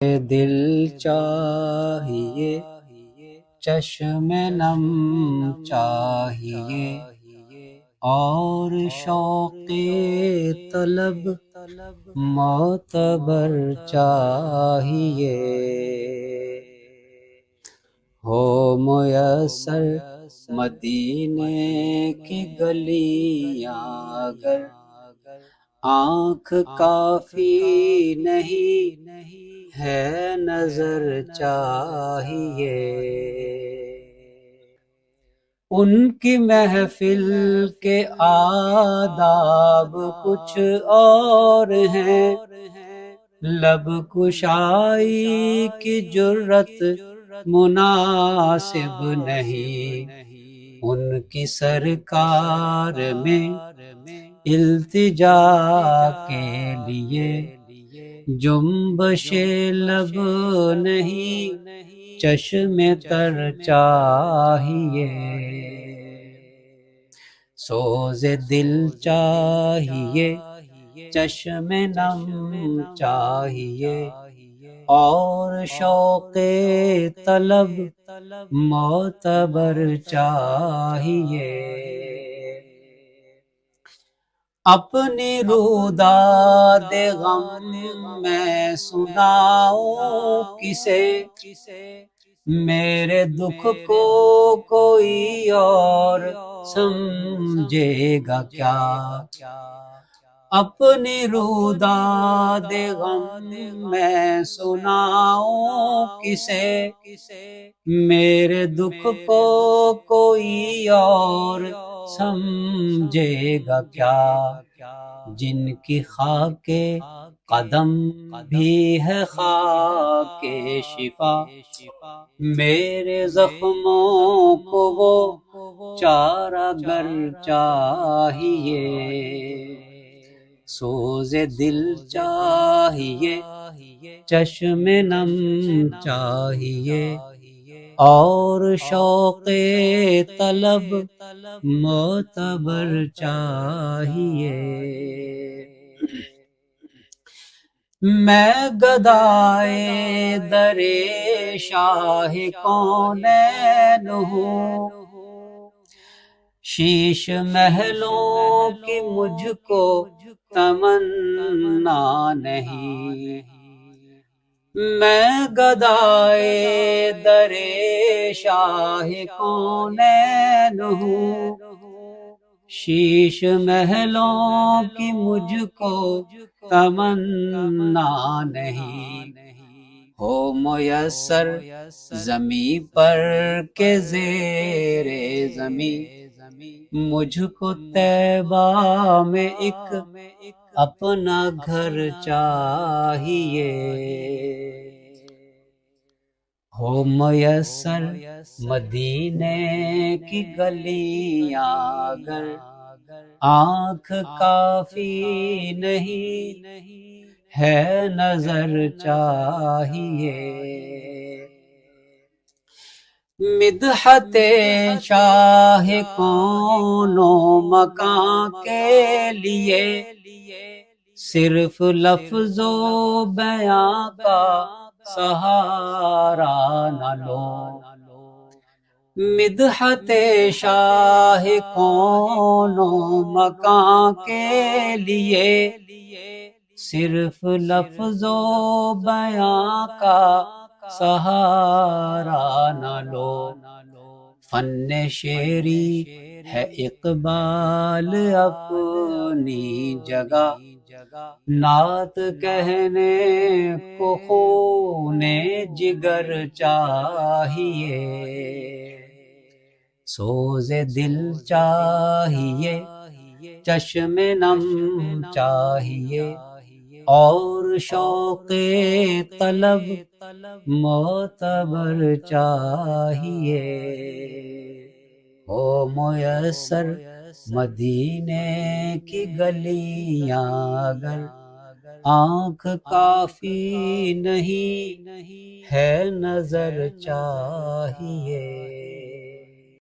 دل چاہیے چشم نم چاہیے اور شوق طلب معتبر چاہیے ہو میسر مدینے کی گلیاں اگر آنکھ کافی نہیں ہے نظر چاہیے ان کی محفل کے آداب کچھ اور ہیں لب کشائی کی جرت مناسب نہیں ان کی سرکار میں التجا کے لیے جنبش لب نہیں چشم تر چاہیے سوز دل چاہیے چشم نم چاہیے اور شوق طلب معتبر چاہیے اپنی روداد غم میں سناؤں کسے میرے دکھ کو کوئی اور سمجھے گا کیا اپنی روداد غم میں سناؤں کسے میرے دکھ کو کوئی اور سمجھے گا کیا جن کی خاک قدم بھی ہے خاک شفا میرے زخموں کو وہ چارہ گر چاہیے سوز دل چاہیے چشم نم چاہیے اور شوق طلب معتبر چاہیے میں گدائے در شاہ کونین ہوں شیش محلوں کی مجھ کو تمنا نہیں میں گدائے در شاہ کونین ہوں شیش محلوں کی مجھ کو تمنا نہیں ہو میسر زمیں پر کے زیر زمیں مجھ کو طیبہ میں ایک اپنا گھر چاہیے ہو میسر مدینے کی گلیاں اگر آنکھ کافی نہیں ہے نظر چاہیے مدحت شاہ کون و مکان کے لیے صرف لفظ و بیان کا سہارا نہ لو مدحت شاہ کون و مکان کے لیے صرف لفظ و بیان کا سہارا نہ لو فن شعری ہے اقبال اپنی جگہ نعت کہنے کو خون جگر چاہیے سوز دل چاہیے چشم نم چاہیے اور شوق طلب معتبر چاہیے ہو میسر مدینے کی گلیاں اگر آنکھ کافی نہیں ہے نظر چاہیے